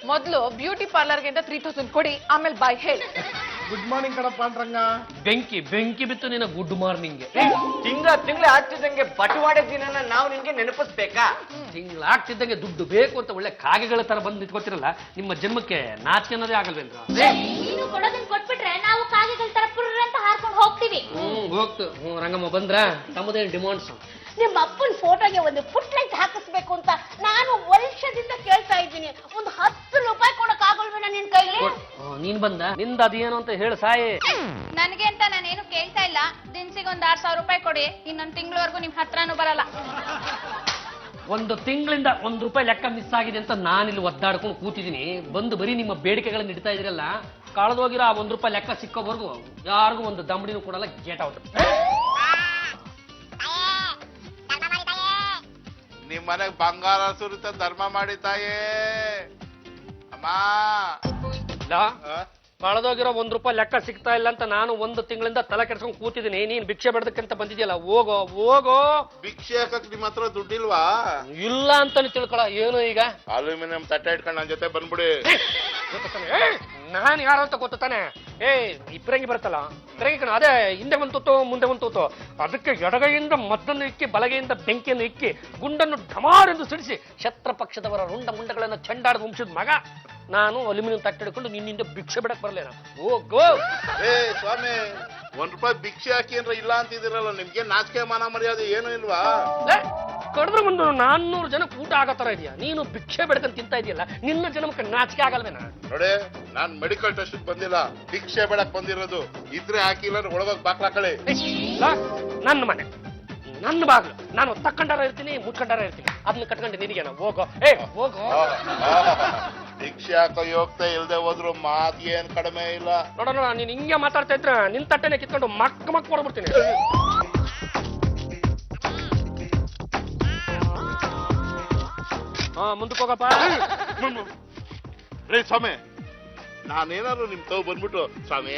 ಮೊದಲು ಬ್ಯೂಟಿ ಪಾರ್ಲರ್ಗಿಂತ 3000 ಕೊಡಿ, ಆಮೇಲೆ ಬಾಯ್ ಹೇಳಿ. ಗುಡ್ ಮಾರ್ನಿಂಗ್ ಕಣಪ್ಪ ಅಂದ್ರಂಗ. ಬೆಂಕಿ ಬಿತ್ತು ನಿನ್ನ ಗುಡ್ ಮಾರ್ನಿಂಗ್. ತಿಂಗಳ ಆಗ್ತಿದ್ದಂಗೆ ಬಟವಾಡೆ ದಿನನ ನಾವು ನಿಮ್ಗೆ ನೆನಪಿಸ್ಬೇಕಾ? ತಿಂಗಳ ಆಗ್ತಿದ್ದಂಗೆ ದುಡ್ಡು ಬೇಕು ಅಂತ ಒಳ್ಳೆ ಕಾಗೆಗಳ ತರ ಬಂದು ನಿಂತ್ಕೋತಿರಲ್ಲ, ನಿಮ್ಮ ಜನ್ಮಕ್ಕೆ ನಾಚಿಕೆ ಅನ್ನೋದೇ ಆಗಲ್ವೇನ್ರ? ನೀನು ಕೊಡೋದನ್ನ ಕೊಟ್ಬಿಟ್ರೆ ನಾವು ಕಾಗೆಗಳ ತರ ಪುರ್ರ ಅಂತ ಹಾರ್ಕೊಂಡು ಹೋಗ್ತೀವಿ. ಹೋಗ್ತು. ರಂಗಮ್ಮ ಬಂದ್ರ ತಮ್ಮದೇನು ಡಿಮಾಂಡ್ಸ್? ನಿಮ್ಮ ಅಪ್ಪನ ಫೋಟೋಗೆ ಒಂದು ಫುಟ್ ಲೈಟ್ ಹಾಕಿಸ್ಬೇಕು ಅಂತ ನಾನು ವರ್ಷದಿಂದ ಕೇಳ್ತಾ ಇದ್ದೀನಿ. ಒಂದು 10 ರೂಪಾಯಿ ಕೊಡಕ್ ಆಗಲ್ವೇನ ನಿನ್ ಕೈಲಿ? ನೀನ್ ಬಂದ ನಿಂದ ಅದೇನು ಅಂತ ಹೇಳು ಸಾಯಿ. ನನಗೆ ಅಂತ ನಾನೇನು ಕೇಳ್ತಾ ಇಲ್ಲ. ದಿನಸಿಗೆ ಒಂದು 6000 ರೂಪಾಯಿ ಕೊಡಿ, ಇನ್ನೊಂದು ತಿಂಗಳವರೆಗೂ ನಿಮ್ ಹತ್ರನೂ ಬರಲ್ಲ. ಒಂದು ತಿಂಗಳಿಂದ ₹1 ಲೆಕ್ಕ ಮಿಸ್ ಆಗಿದೆ ಅಂತ ನಾನಿಲ್ಲಿ ಒದ್ದಾಡ್ಕೊಂಡು ಕೂತಿದ್ದೀನಿ. ಬಂದು ಬರೀ ನಿಮ್ಮ ಬೇಡಿಕೆಗಳನ್ನ ಇಡ್ತಾ ಇದ್ರಲ್ಲ, ಕಳೆದೋಗಿರೋ ಆ ₹1 ಲೆಕ್ಕ ಸಿಕ್ಕೋವರೆಗೂ ಯಾರಿಗೂ ಒಂದು ದಮ್ಮಡಿನೂ ಕೊಡಲ್ಲ. Gate out. ನಿಮ್ ಮನೆಗ್ ಬಂಗಾರ ಸುರಿತ ಧರ್ಮ ಮಾಡಿ ತಾಯೇ. ಅಮ್ಮ ಕಳೆದೋಗಿರೋ ₹1 ಲೆಕ್ಕ ಸಿಗ್ತಾ ಇಲ್ಲ ಅಂತ ನಾನು ಒಂದು ತಿಂಗಳಿಂದ ತಲೆ ಕೆಡ್ಸ್ಕೊಂಡು ಕೂತಿದ್ದೀನಿ. ನೀನ್ ಭಿಕ್ಷೆ ಬೇಡದಕ್ಕಂತ ಬಂದಿದ್ಯಲ್ಲ, ಹೋಗೋ. ಭಿಕ್ಷೆ ಹಾಕಕ್ ನಿಮ್ ಹತ್ರ ದುಡ್ಡಿಲ್ವಾ? ಇಲ್ಲ ಅಂತಾನೆ ತಿಳ್ಕೊಳ. ಏನು ಈಗ ಅಲ್ಯೂಮಿನಿಯಂ ತಟ್ಟೆ ಇಟ್ಕೊಂಡು ನನ್ನ ಜೊತೆ ಬಂದ್ಬಿಡಿ. ನಾನ್ ಯಾರು ಅಂತ ಗೊತ್ತಾನೆ? ಇಬ್ಬರಂಗಿ ಬರುತ್ತಲ್ಲ, ಇಬ್ಬರಂಗಿ ಕಣ. ಅದೇ ಹಿಂದೆ ಒಂದು ತೂತು ಮುಂದೆ ಒಂದು ತೂತು, ಅದಕ್ಕೆ ಎಡಗೈಯಿಂದ ಮದ್ದನ್ನು ಇಕ್ಕಿ ಬಲಗೈಯಿಂದ ಬೆಂಕಿಯನ್ನು ಇಕ್ಕಿ ಗುಂಡನ್ನು ಢಮಾರೆಂದು ಸಿಡಿಸಿ ಶತ್ರ ಪಕ್ಷದವರ ರುಂಡ ಮುಂಡಗಳನ್ನು ಚೆಂಡಾಡ ವಂಶದ ಮಗ ನಾನು. ಅಲ್ಯೂಮಿನಿಯಂ ತಟ್ಟೆ ಹಿಡ್ಕೊಂಡು ನಿನ್ನಿಂದ ಭಿಕ್ಷೆ ಬಿಡಕ್ ಬರಲೇನ? ಹೋಗೋ. ಸ್ವಾಮಿ, ₹1 ಭಿಕ್ಷೆ ಹಾಕಿ ಅಂದ್ರೆ ಇಲ್ಲ ಅಂತಿದಿರಲ್ಲ, ನಿಮ್ಗೆ ನಾಚಿಕೆ ಮಾನ ಮರ್ಯಾದೆ ಏನು ಇಲ್ವಾ? ಕಡಿದ್ರೆ ಒಂದು 400 ಜನಕ್ಕೆ ಊಟ ಆಗೋ ತರ ಇದೆಯಾ? ನೀನು ಭಿಕ್ಷೆ ಬೆಡ್ಕೊಂಡು ತಿಂತಾ ಇದೆಯಲ್ಲ, ನಿನ್ನ ಜನ್ಮಕ್ಕೆ ನಾಚಿಕೆ ಆಗಲ್ವೇನ? ನೋಡಿ, ನಾನ್ ಮೆಡಿಕಲ್ ಟೆಸ್ಟ್ ಬಂದಿಲ್ಲ, ಭಿಕ್ಷೆ ಬೇಡಕ್ ಬಂದಿರೋದು. ಇದ್ರೆ ಹಾಕಿಲ್ಲ ಒಳಗೋಗಿ ಬಾಕ್ಲಾಕಳಿ. ನನ್ನ ಮನೆ, ನನ್ನ ಬಾಗ್ಲು, ನಾನು ತಕ್ಕಂಡಾರ ಇರ್ತೀನಿ, ಮುಚ್ಕೊಂಡಾರ ಇರ್ತೀನಿ. ಅದನ್ನ ಕಟ್ಕೊಂಡು ನಿನಗೇನ? ಹೋಗೋ. ಹೋಗೋ. ಭಿಕ್ಷೆ ಹಾಕೋ ಯೋಗ್ತಾ ಇಲ್ದೆ ಹೋದ್ರು ಮಾತ್ ಏನ್ ಕಡಿಮೆ ಇಲ್ಲ. ನೋಡೋಣ, ನೀನ್ ಹಿಂಗೆ ಮಾತಾಡ್ತಾ ಇದ್ರೆ ನಿನ್ ತಟ್ಟೆನೆ ಕಿತ್ಕೊಂಡು ಮಕ್ ಮಾಡ್ಬಿಡ್ತೀನಿ. ಮುಂದಕ್ಕೆ ಹೋಗಪ್ಪ. ರೇ ಸ್ವಾಮಿ, ನಾನೇನಾದ್ರು ನಿಮ್ ತಾವ್ ಬಂದ್ಬಿಟ್ಟು ಸ್ವಾಮಿ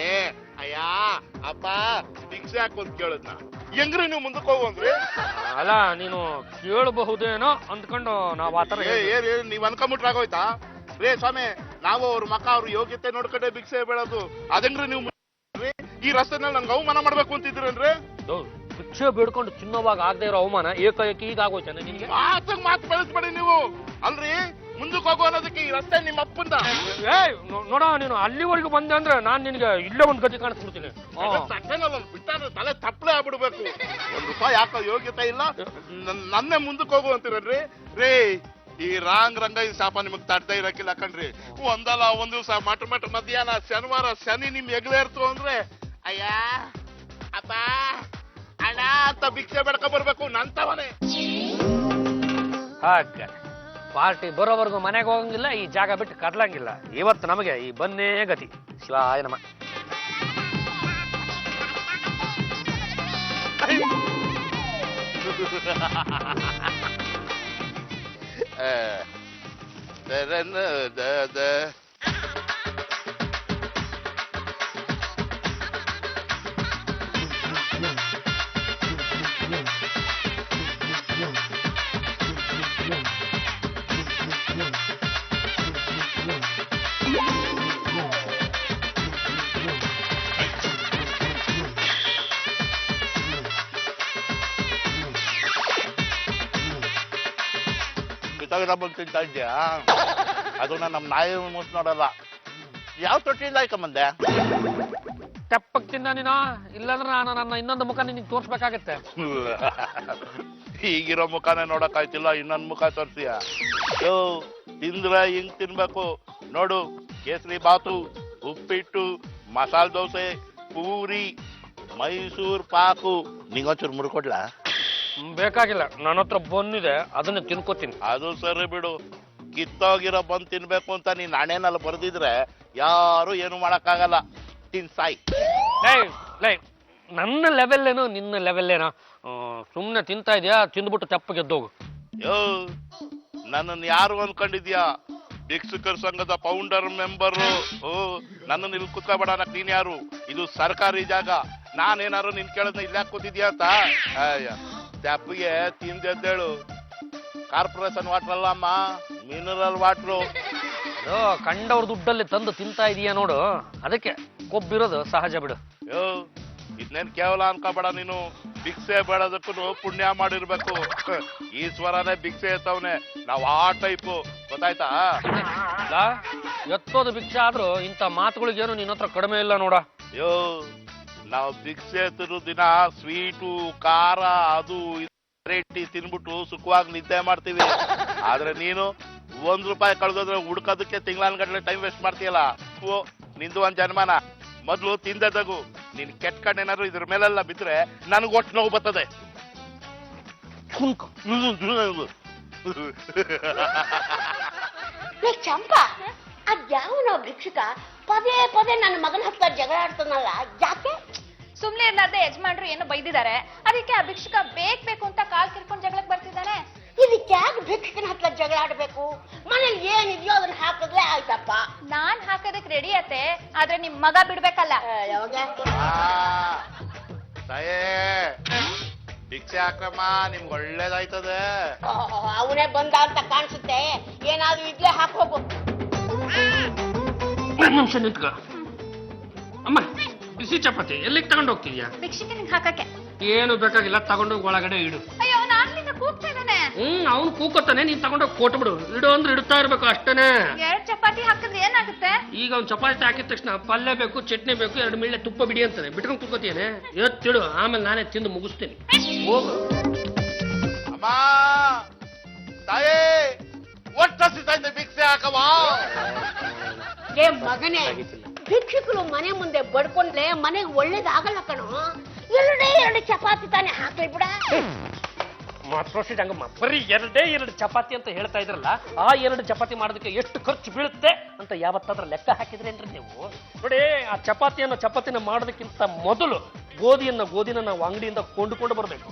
ಅಯ್ಯ ಅಪ್ಪ ಭಿಕ್ಷೆ ಹಾಕೊಂತ ಕೇಳದ್ನ ಹೆಂಗ್ರಿ ನೀವು ಮುಂದಕ್ಕೆ ಹೋಗುವಂದ್ರಿ? ಅಲ್ಲ, ನೀನು ಕೇಳಬಹುದೇನೋ ಅಂದ್ಕೊಂಡು ನಾವ್ ಆತರ ನೀವ್ ಅನ್ಕೊಂಬಿಟ್ರೆ ಆಗೋಯ್ತಾ? ರೇ ಸ್ವಾಮಿ, ನಾವು ಅವ್ರ ಮಕ್ಕ ಅವ್ರ ಯೋಗ್ಯತೆ ನೋಡ್ಕೊಂಡೆ ಭಿಕ್ಷೆ ಬೇಡೋದು. ಅದೇಂಗ್ರಿ ನೀವು ಈ ರಸ್ತೆನಲ್ಲಿ ನಂಗೆ ಅವಮಾನ ಮಾಡ್ಬೇಕು ಅಂತಿದ್ರೇನ್ರಿ? ಭಿಕ್ಷೆ ಬೇಡ್ಕೊಂಡು ಚಿನ್ನವಾಗ ಆಗದೆ ಇರೋ ಅವಮಾನ ಏಕಾಏಕಿ ಈಗ ಆಗೋಯ್ತಾನೆ ನಿನಗೆ? ಮಾತು ಬೆಳೆಸ್ಬೇಡಿ ನೀವು. ಅಲ್ರಿ, ಮುಂದಕ್ಕೆ ಹೋಗೋ ಅನ್ನೋದಕ್ಕೆ ಈ ರಸ್ತೆ ನಿಮ್ಮ ಅಪ್ಪಂದ. ನೋಡ, ನೀನು ಅಲ್ಲಿವರೆಗೂ ಬಂದೆ ಅಂದ್ರೆ ನಾನ್ ನಿನ್ಗೆ ಇಲ್ಲೇ ಒಂದ್ ಗತಿ ಕಾಣಿಸ್ಬಿಡ್ತೀನಿ. ಬಿಟ್ಟಾದ್ರೆ ತಲೆ ತಪ್ಪಲೆ ಆಗ್ಬಿಡ್ಬೇಕು. ₹1 ಯಾಕೋ ಯೋಗ್ಯತೆ ಇಲ್ಲ, ನನ್ನೇ ಮುಂದಕ್ಕೆ ಹೋಗು ಅಂತೀರನ್ರಿ? ರೇ, ಈ ರಂಗ ಈ ಶಾಪ ನಿಮಗ್ ತಡ್ತಾ ಇರಕ್ಕಿಲ್ಲ ಕಣ್ರಿ. ಒಂದಲ್ಲ ಒಂದ್ ದಿವ್ಸ ಮಟ ಮಧ್ಯಾಹ್ನ ಶನಿವಾರ ಶನಿ ನಿಮ್ ಎಗ್ಲೇ ಇರ್ತು ಅಂದ್ರೆ ಅಯ್ಯ ಅಪ್ಪ ಅಣ್ಣ ಅಂತ ಭಿಕ್ಷೆ ಬೆಡ್ಕ ಬರ್ಬೇಕು ನಂತವನೇ. ಹಾಗೆ ಪಾರ್ಟಿ ಬರೋವರೆಗೂ ಮನೆಗೆ ಹೋಗಂಗಿಲ್ಲ, ಈ ಜಾಗ ಬಿಟ್ಟು ಕದಲಂಗಿಲ್ಲ. ಇವತ್ತು ನಮಗೆ ಈ ಬನ್ನೇ ಗತಿ. ಶಿವಾಯ ನಮ. ಬಂದು ತಿಂತಾ ಇದ್ಯಾ? ಅದನ್ನ ನಮ್ ನಾಯಿ ಮುಸ್ ನೋಡಲ್ಲ. ಯಾವ ತೊಟ್ಟಿಯಿಂದ ಆಯ್ಕೊಂಬಂದೆ? ತೆಪ್ಪಕ್ ತಿಂದ ನೀನು, ಇಲ್ಲಾಂದ್ರೆ ನಾನು ನನ್ನ ಇನ್ನೊಂದು ಮುಖ ನಿನಗೆ ತೋರ್ಸ್ಬೇಕಾಗತ್ತೆ. ಈಗಿರೋ ಮುಖಾನೇ ನೋಡಕ್ ಆಯ್ತಿಲ್ಲ, ಇನ್ನೊಂದ್ ಮುಖ ತೋರ್ಸಿಯ? ತಿಂದ್ರೆ ಹಿಂಗ್ ತಿನ್ಬೇಕು ನೋಡು. ಕೇಸರಿ ಬಾತು, ಉಪ್ಪಿಟ್ಟು, ಮಸಾಲೆ ದೋಸೆ, ಪೂರಿ, ಮೈಸೂರ್ ಪಾಕು. ನಿಂಗೊಂಚೂರು ಮುರ್ಕೊಡ್ಲಾ? ಬೇಕಾಗಿಲ್ಲ, ನನ್ನ ಹತ್ರ ಬಂದಿದೆ, ಅದನ್ನ ತಿನ್ಕೋತೀನಿ. ಅದು ಸರಿ ಬಿಡು. ಕಿತ್ತೋಗಿರೋ ಬಂದ್ ತಿನ್ಬೇಕು ಅಂತ ನೀನ್ ಹಣೆನಲ್ಲಿ ಬರ್ದಿದ್ರೆ ಯಾರು ಏನು ಮಾಡಕ್ಕಾಗಲ್ಲ. ತಿನ್ ಸಾಯಿ. ನನ್ನ ಲೆವೆಲ್ಲೇನೋ ನಿನ್ನ ಲೆವೆಲ್ಲೇನೋ ಸುಮ್ಮನೆ ತಿಂತಾ ಇದೆಯಾ, ತಿಂದ್ಬಿಟ್ಟು ತೆಪ್ಪಗೆ ಎದ್ದೋಗು. ಯೋ ನನ್ನನ್ನು ಯಾರು ಅನ್ಕೊಂಡಿದ್ಯಾ? ಭಿಕ್ಷುಕರ ಸಂಘದ ಫೌಂಡರ್ ಮೆಂಬರು. ನನ್ನನ್ನು ಇಲ್ಲಿ ಕುತ್ಕೋಬೇಡ, ನೀನ್ ಯಾರು? ಇದು ಸರ್ಕಾರಿ ಜಾಗ. ನಾನೇನಾರು ನಿನ್ ಕೇಳದ್ನ ಇಲ್ಲ ಕೂತಿದ್ಯಾ ಅಂತ? ಅಯ್ಯ ತೆಪ್ಪಗೆ ತಿಂದೆದ್ದೇಳು. ಕಾರ್ಪೊರೇಷನ್ ವಾಟರ್ ಅಲ್ಲ ಅಮ್ಮ, ಮಿನರಲ್ ವಾಟ್ರು. ಅದು ಕಂಡವ್ರ ದುಡ್ಡಲ್ಲಿ ತಂದು ತಿಂತಾ ಇದೀಯಾ ನೋಡು, ಅದಕ್ಕೆ ಕೊಬ್ಬಿರೋದು ಸಹಜ ಬಿಡು. ಯೋ ಇದನ್ನೇನ್ ಕೇವಲ ಅನ್ಕೋಬೇಡ ನೀನು. ಭಿಕ್ಷೆ ಬೇಡದಕ್ಕೂ ಪುಣ್ಯ ಮಾಡಿರ್ಬೇಕು. ಈಶ್ವರನೇ ಭಿಕ್ಷೆ ಎತ್ತವನೆ, ನಾವ್ ಆ ಟೈಪು, ಗೊತ್ತಾಯ್ತಾ? ಎತ್ತೋದು ಭಿಕ್ಷೆ ಆದ್ರೂ ಇಂಥ ಮಾತುಗಳಿಗೇನು ನಿನ್ನ ಹತ್ರ ಕಡಿಮೆ ಇಲ್ಲ ನೋಡ. ಯೋ ನಾವು ಭಿಕ್ಷೆ ಎತ್ತಿರೋ ದಿನ ಸ್ವೀಟು ಖಾರ ಅದು ರೇಟಿ ತಿನ್ಬಿಟ್ಟು ಸುಖವಾಗಿ ನಿದ್ದೆ ಮಾಡ್ತೀವಿ. ಆದ್ರೆ ನೀನು ₹1 ಕಳೆದೋದ್ರೆ ಹುಡ್ಕೋದಕ್ಕೆ ತಿಂಗಳಾನ್ಗಟ್ಲೆ ಟೈಮ್ ವೇಸ್ಟ್ ಮಾಡ್ತೀಯಲ್ಲ. ನಿಂದು ಒಂದ್ ಜನ್ಮಾನ. ಮೊದ್ಲು ತಿಂದದಗು. ನೀನ್ ಕೆಟ್ಟ ಕಣ್ಣೇನಾದ್ರು ಇದ್ರ ಮೇಲೆಲ್ಲ ಬಿದ್ರೆ ನನಗ್ ಒಟ್ಟು ನೋವು ಬರ್ತದೆ. ಚಂಪಾ, ಅದ್ಯಾವನೋ ಭಿಕ್ಷುಕ ಪದೇ ಪದೇ ನನ್ನ ಮಗನ ಹತ್ರ ಜಗಳ ಆಡ್ತಾನಲ್ಲ, ಯಾಕೆ? ಸುಮ್ನೆ ಇರ್ಲಾರ್ದೆ ಯಜಮಾನ್ರು ಏನು ಬೈದಿದ್ದಾರೆ, ಅದಕ್ಕೆ ಆ ಭಿಕ್ಷುಕ ಬೇಕು ಅಂತ ಕಾಲ್ ಕಿರ್ಕೊಂಡ್ ಜಗಳಕ್ಕೆ ಬರ್ತಿದ್ದಾನೆ. ಇದಕ್ಕೆ ಯಾಕೆ ಭಿಕ್ಷುಕನ ಹತ್ರ ಜಗಳ ಆಡ್ಬೇಕು? ಮನೇಲಿ ಏನಿದೆಯೋ ಅದನ್ನ ಹಾಕಿದ್ರೆ ಆಯ್ತಪ್ಪ. ನಾನ್ ಹಾಕೋದಕ್ ರೆಡಿ ಅತ್ತೆ, ಆದ್ರೆ ನಿಮ್ ಮಗ ಬಿಡ್ಬೇಕಲ್ಲ. ಯಾವಾಗ ಭಿಕ್ಷೆ ಹಾಕ್ರಮ್ಮ, ನಿಮ್ಗೆ ಒಳ್ಳೇದಾಯ್ತದೆ. ಅವನೇ ಬಂದ ಅಂತ ಕಾಣಿಸುತ್ತೆ, ಏನಾದ್ರು ಇದ್ಲೇ ಹಾಕೋಗು. ನಿಮಿಷ ನಿಂತ್ಕ. ಅಮ್ಮ, ಬಿಸಿ ಚಪಾತಿ ಎಲ್ಲಿಗೆ ತಗೊಂಡು ಹೋಗ್ತಿದ್ಯಾ? ಭಿಕ್ಷುಕನಿಗೆ ಹಾಕಕ್ಕೆ ಏನು ಬೇಕಾಗಿಲ್ಲ, ತಗೊಂಡೋಗಿ ಒಳಗಡೆ ಇಡು. ಅಯ್ಯೋ, ನಾನಿಂದ ಕೂಗ್ತಾ ಇದ್ದಾನೆ. ಅವ್ನು ಕೂಕೋತಾನೆ, ನೀನ್ ತಗೊಂಡೋಗಿ ಕೊಟ್ಬಿಡು. ಇಡು ಅಂದ್ರೆ ಇಡ್ತಾ ಇರ್ಬೇಕು ಅಷ್ಟೇನೆ. 2 ಚಪಾತಿ ಹಾಕಿದ್ರೆ ಏನಾಗುತ್ತೆ? ಈಗ ಅವ್ನು ಚಪಾತಿ ಹಾಕಿದ ತಕ್ಷಣ ಪಲ್ಯ ಬೇಕು, ಚಟ್ನಿ ಬೇಕು, 2 ಮಿಳ್ಳೆ ತುಪ್ಪ ಬಿಡಿ ಅಂತಾನೆ. ಬಿಟ್ಕೊಂಡು ಕೂಕೋತೀಯನೆ, ಎತ್ತಿಡು, ಆಮೇಲೆ ನಾನೇ ತಿಂದು ಮುಗಿಸ್ತೀನಿ. ಹೋಗು. ಅಮ್ಮ ತಾಯೇ, ಒಟ್ಟ ಸಿಗ್ತೈತೆ ಭಿಕ್ಷೆ ಹಾಕವಾ. ಏ ಮಗನೇ, ಭಿಕ್ಷುಕರು ಮನೆ ಮುಂದೆ ಬಡ್ಕೊಂಡ್ರೆ ಮನೆಗೆ ಒಳ್ಳೇದಾಗಲ್ಲ ಕಣೋ. 2 ಚಪಾತಿ ತಾನೇ ಹಾಕ್ಲಿ ಬಿಡ. ಹಂಗಮ್ಮ, ಬರೀ 2 ಚಪಾತಿ ಅಂತ ಹೇಳ್ತಾ ಇದ್ರಲ್ಲ, ಆ 2 ಚಪಾತಿ ಮಾಡೋದಕ್ಕೆ ಎಷ್ಟು ಖರ್ಚು ಬೀಳುತ್ತೆ ಅಂತ ಯಾವತ್ತಾದ್ರೂ ಲೆಕ್ಕ ಹಾಕಿದ್ರೇನ್ರಿ ನೀವು? ನೋಡಿ, ಆ ಚಪಾತಿನ ಮಾಡೋದಕ್ಕಿಂತ ಮೊದಲು ಗೋಧಿನ ನಾವು ಅಂಗಡಿಯಿಂದ ಕೊಂಡುಕೊಂಡು ಬರಬೇಕು.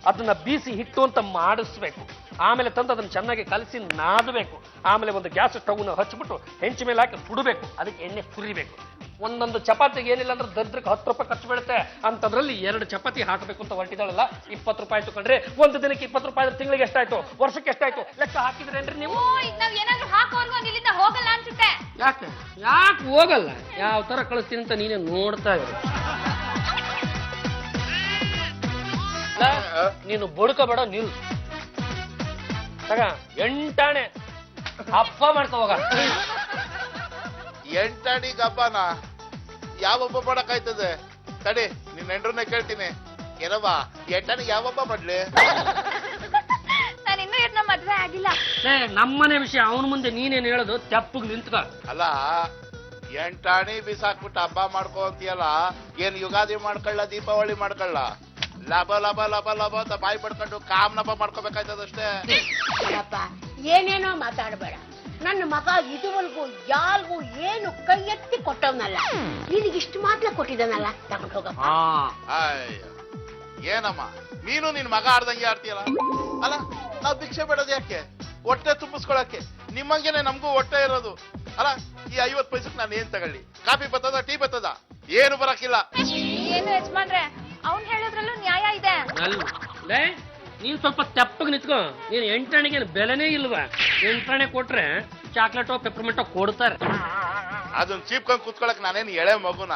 ಅದನ್ನ ಬೀಸಿ ಹಿಟ್ಟು ಅಂತ ಮಾಡಿಸ್ಬೇಕು. ಆಮೇಲೆ ತಂದು ಅದನ್ನ ಚೆನ್ನಾಗಿ ಕಲಸಿ ನಾದಬೇಕು. ಆಮೇಲೆ ಒಂದು ಗ್ಯಾಸ್ ಸ್ಟವ್ನ ಹಚ್ಬಿಟ್ಟು ಹೆಂಚು ಮೇಲೆ ಹಾಕಿ ಸುಡಬೇಕು. ಅದಕ್ಕೆ ಎಣ್ಣೆ ಸುರಿಬೇಕು. ಒಂದೊಂದು ಚಪಾತಿಗೆ ಏನಿಲ್ಲ ಅಂದ್ರೆ ದರ್ದ್ರಕ್ಕೆ ₹10 ಖರ್ಚು ಬೀಳುತ್ತೆ. ಅಂತದ್ರಲ್ಲಿ 2 ಚಪಾತಿ ಹಾಕಬೇಕು ಅಂತ ಹೊರಟಿದಾಳಲ್ಲ, ₹20 ಆಯ್ತು ಕಂಡ್ರೆ. ಒಂದು ದಿನಕ್ಕೆ ₹20, ತಿಂಗಳಿಗೆ ಎಷ್ಟಾಯ್ತು, ವರ್ಷಕ್ಕೆ ಎಷ್ಟಾಯ್ತು ಲೆಕ್ಕ ಹಾಕಿದ್ರೇನ್ರಿ ನೀವು? ಈಗ ನಾವ್ ಏನಾದ್ರು ಹಾಕೋರ್ಗು ಇಲ್ಲಿಂದ ಹೋಗಲ್ಲ ಅನ್ಸುತ್ತೆ. ಯಾಕೆ ಹೋಗಲ್ಲ? ಯಾವ ತರ ಕಳಿಸ್ತೀನಿ ಅಂತ ನೀನೇ ನೋಡ್ತಾ ಇದ್ರು. ನೀನು ಬಡ್ಕೋಬೇಡ, ನಿಲ್ ತಗ 8 ಹಬ್ಬ ಮಾಡ್ಕೊ ಹೋಗ. 8 ಹಬ್ಬನ ಯಾವೊಬ್ಬ ಮಾಡಕ್ಕಾಯ್ತದೆ? ತಡಿ, ನಿನ್ ಹೆಂಡ್ರನ್ನೇ ಕೇಳ್ತೀನಿ. ಏನವ್ವ, 8 ಯಾವ ಹಬ್ಬ ಮಾಡ್ಲಿ? ನಾನು ಇನ್ನೂ ಇವ್ರನ್ನ ಮದ್ವೆ ಆಗಿಲ್ಲ. ನಮ್ಮನೆ ವಿಷಯ ಅವನ ಮುಂದೆ ನೀನೇನ್ ಹೇಳೋದು? ತೆಪ್ಪಗ್ ನಿಂತ್ಕ. ಅಲ್ಲ, 8 ಬಿಸಾಕ್ಬಿಟ್ಟು ಹಬ್ಬ ಮಾಡ್ಕೊ ಅಂತೀಯಲ್ಲ, ಏನ್ ಯುಗಾದಿ ಮಾಡ್ಕೊಳ್ಳ, ದೀಪಾವಳಿ ಮಾಡ್ಕೊಳ್ಳ? ಲಬ ಲಬ ಲಬ ಲಬ ಅಂತ ಬಾಯಿ ಪಡ್ಕೊಂಡು ಕಾಮನಬ್ಬ ಮಾಡ್ಕೋಬೇಕಾಯ್ತದಷ್ಟೇ. ಏನೇನೋ ಮಾತಾಡಬೇಡ. ನನ್ನ ಮಗ ಇದುವರೆಗೂ ಯಾರಿಗೂ ಏನು ಕೈ ಎತ್ತಿ ಕೊಟ್ಟವನಲ್ಲ, ನಿನಗಿಷ್ಟು ಮಾತ್ರ ಕೊಟ್ಟಿದ್ದಾನಲ್ಲ, ತಗೊಂಡು ಹೋಗಪ್ಪ. ಅಯ್ಯ, ಏನಮ್ಮ ನೀನು ನಿನ್ ಮಗ ಆಡ್ದಂಗೆ ಆಡ್ತೀಯಲ್ಲ. ಅಲ್ಲ, ನಾವ್ ಭಿಕ್ಷೆ ಬೇಡೋದು ಯಾಕೆ? ಹೊಟ್ಟೆ ತುಂಬಿಸ್ಕೊಳಕ್ಕೆ. ನಿಮ್ಮಂಗೆನೆ ನಮಗೂ ಹೊಟ್ಟೆ ಇರೋದು. ಅಲ್ಲ, ಈ 50 ಪೈಸಕ್ ನಾನು ಏನ್ ತಗೊಳ್ಳಿ? ಕಾಫಿ ಬರ್ತದ, ಟೀ ಬರ್ತದ? ಏನು ಬರಕಿಲ್ಲ. ಏನು ಯಜಮಾನ್ರೆ, ಅವ್ನ್ ಹೇಳೋದ್ರಲ್ಲೂ ನ್ಯಾಯ ಇದೆ. ನೀನ್ ಸ್ವಲ್ಪ ತೆಪ್ಪಗ್ ನಿಂತ್ಕೋ. ನೀನ್ 8 ಬೆಲೆನೇ ಇಲ್ವಾ? 8 ಕೊಟ್ರೆ ಚಾಕ್ಲೇಟೋ ಪೆಪ್ಪರ್ಮೆಂಟೋ ಕೊಡ್ತಾರೆ. ಅದನ್ನ ಚೀಪ್ಕೊಂಡ್ ಕುತ್ಕೊಳಕ್ ನಾನೇನ್ ಎಳೆ ಮಗುನ?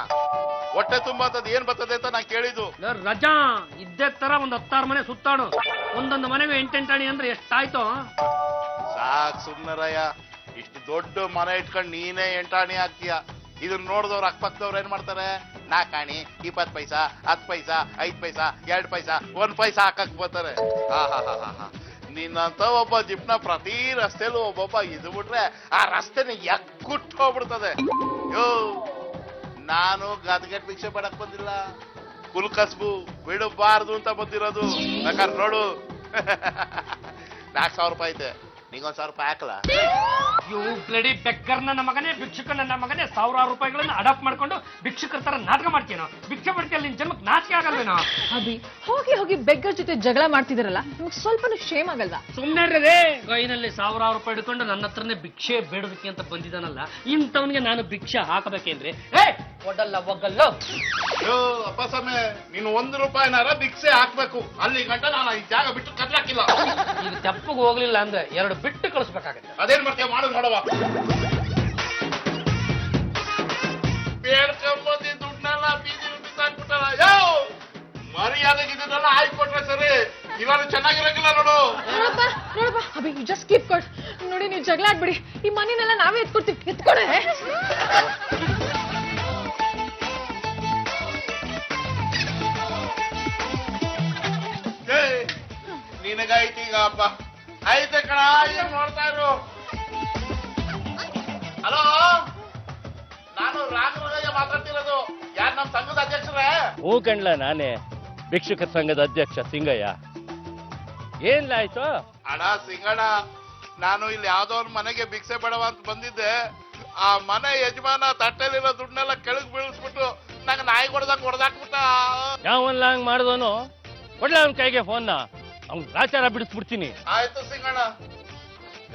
ಹೊಟ್ಟೆ ತುಂಬಂತದ್ ಏನ್ ಬರ್ತದೆ ಅಂತ ನಾ ಕೇಳಿದ್ದು. ರಜಾ ಇದ್ದೇ ತರ 10-6 ಮನೆ ಸುತ್ತಾಡು. ಒಂದೊಂದು ಮನೆಗೆ 8 ಅಂದ್ರೆ ಎಷ್ಟಾಯ್ತು? ಸಾಕ್ ಸುಮ್ನರಯ್ಯ. ಇಷ್ಟು ದೊಡ್ಡ ಮನೆ ಇಟ್ಕೊಂಡ್ ನೀನೇ 8 ಆಗ್ತೀಯ. ಇದನ್ನ ನೋಡಿದವ್ರು ಅಕ್ಕಪಕ್ಕದವ್ರು ಏನ್ ಮಾಡ್ತಾರೆ? 4 20 ಪೈಸಾ, 10 ಪೈಸಾ, 5 ಪೈಸಾ, 2 ಪೈಸಾ, 1 ಪೈಸಾ ಹಾಕಕ್ ಬರ್ತಾರೆ. ನಿನ್ನಂತ ಒಬ್ಬ ಜಿಪ್ನ ಪ್ರತಿ ರಸ್ತೆಲೂ ಒಬ್ಬೊಬ್ಬ ಇದು ಬಿಟ್ರೆ ಆ ರಸ್ತೆನ ಎಕ್ಕುಟ್ಟು ಹೋಗ್ಬಿಡ್ತದೆ. ಯೋ, ನಾನು ಗದ್ಗೆಟ್ ಭಿಕ್ಷೆ ಪಡಕ್ ಬಂದಿಲ್ಲ, ಕುಲ್ಕಸ್ಬು ಬಿಡಬಾರ್ದು ಅಂತ ಬಂದಿರೋದು. ಬೇಕಾದ್ರೆ ನೋಡು, 4,000 ರೂಪಾಯಿ ಐತೆ, ನಿಂಗೊಂದ್ 1,000 ರೂಪಾಯಿ ಹಾಕಲ್ಲ? ಯು ಬ್ಲಡಿ ಬೆಕ್ಕರ್ ನನ್ನ ಮಗನೇ, ಭಿಕ್ಷುಕ ನನ್ನ ಮಗನೇ, ಸಾವಿರಾರು ರೂಪಾಯಿಗಳನ್ನ ಅಡಾಪ್ಟ್ ಮಾಡ್ಕೊಂಡು ಭಿಕ್ಷುಕರ ತರ ನಾಟಕ ಮಾಡ್ತೀನೋ, ಭಿಕ್ಷೆ ಮಾಡ್ತೀಯಲ್ಲ, ನಿನ್ ಜನ್ಮಕ್ಕೆ ನಾಚಿಕೆ ಆಗಲ್ವೇನೋ? ಅಭಿ ಹೋಗಿ ಹೋಗಿ ಬೆಗ್ಗರ್ ಜೊತೆ ಜಗಳ ಮಾಡ್ತಿದಾರಲ್ಲ, ನಿಮ್ಗೆ ಸ್ವಲ್ಪನೂ ಶೇಮ್ ಆಗಲ್ವಾ? ಸುಮ್ಮನೆ ಕೈನಲ್ಲಿ ಸಾವಿರಾರು ರೂಪಾಯಿ ಹಿಡ್ಕೊಂಡು ನನ್ನ ಹತ್ರನೇ ಭಿಕ್ಷೆ ಬೇಡೋದಕ್ಕೆ ಅಂತ ಬಂದಿದ್ದಾನಲ್ಲ, ಇಂಥವನಿಗೆ ನಾನು ಭಿಕ್ಷೆ ಹಾಕಬೇಕೇನ್ರಿ? ಒಡ್ಡಲ್ಲ ಒಗ್ಗಲ್ಲ. ಯೋ ಅಪ್ಪ ಸ್ವಾಮಿ, ನೀನು 1 ರೂಪಾಯಿನಾರ ಭಿಕ್ಷೆ ಹಾಕ್ಬೇಕು. ಅಲ್ಲಿ ಗಂಟ ನಾನು ಈ ಜಾಗ ಬಿಟ್ಟು ಕಟ್ಲಾಕಿಲ್ಲ. ಈಗ ತೆಪ್ಪಗೆ ಹೋಗ್ಲಿಲ್ಲ ಅಂದ್ರೆ 2 ಬಿಟ್ಟು ಕಳಿಸ್ಬೇಕಾಗತ್ತೆ. ಅದೇನ್ ಮಾಡ್ತೀಯ ಮಾಡೋದು ನೋಡವ. ಬೇಡ್ಕೊಂಬಂದಿ ದುಡ್ಡನ್ನೆಲ್ಲ ಬೀದಿ ಬಿಸಾಕ್ಬಿಟ್ಟಲ್ಲ. ಯೋ ಮರ್ಯಾದೆಗೆ ಇದನ್ನೆಲ್ಲ ಆಯ್ಕೊಟ್ರೆ ಸರಿ, ಇವಾಗ ಚೆನ್ನಾಗಿರಂಗಿಲ್ಲ ನೋಡು. ನೋಡಪ್ಪ ನೋಡಪ್ಪ ಅಭಿ, ಯು ಜಸ್ಟ್ ಕೀಪ್ ಕೊಡ್. ನೋಡಿ, ನೀವು ಜಗಳ ಆಡ್ಬಿಡಿ, ಈ ಮನೆನೆಲ್ಲ ನಾವೇ ಎತ್ಕೊಡ್ತೀವಿ. ಎತ್ಕೊಡೆ. ನಿನಗಾಯ್ತು ಈಗ ಹಬ್ಬ. ಆಯ್ತೆ ಕಣ, ಏನ್ ನೋಡ್ತಾ ಇರು. ಹಲೋ, ನಾನು ರಾಘವಯ್ಯ ಮಾತಾಡ್ತಿರೋದು. ಯಾರು ನಮ್ಮ ಸಂಘದ ಅಧ್ಯಕ್ಷರೇ? ಹೂ ಕಣ್ಲ, ನಾನೇ ಭಿಕ್ಷುಕರ ಸಂಘದ ಅಧ್ಯಕ್ಷ ಸಿಂಗಯ್ಯ. ಏನ್ಲಾಯ್ತು? ಅಣ್ಣ ಸಿಂಗಣ್ಣ, ನಾನು ಇಲ್ಲಿ ಯಾವ್ದೋ ಒಂದು ಮನೆಗೆ ಭಿಕ್ಷೆ ಬೇಡವ ಅಂತ ಬಂದಿದ್ದೆ. ಆ ಮನೆ ಯಜಮಾನ ತಟ್ಟೆಲಿರೋ ದುಡ್ಡನ್ನೆಲ್ಲ ಕೆಳಗ್ ಬೀಳಿಸ್ಬಿಟ್ಟು ನಂಗೆ ನಾಯಿ ಹೊಡೆದಾಕ್ಬಿಟ್ಟ. ಯಾವನ್ಲ ಹಂಗ್ ಮಾಡಿದವನು? ಕೊಡ್ಲ ಅವನ ಕೈಗೆ ಫೋನ್ನ, ಅವ್ನ್ ರಾಚಾರ ಬಿಡಿಸ್ಬಿಡ್ತೀನಿ. ಆಯ್ತು ಸಿಂಗಣ್ಣ.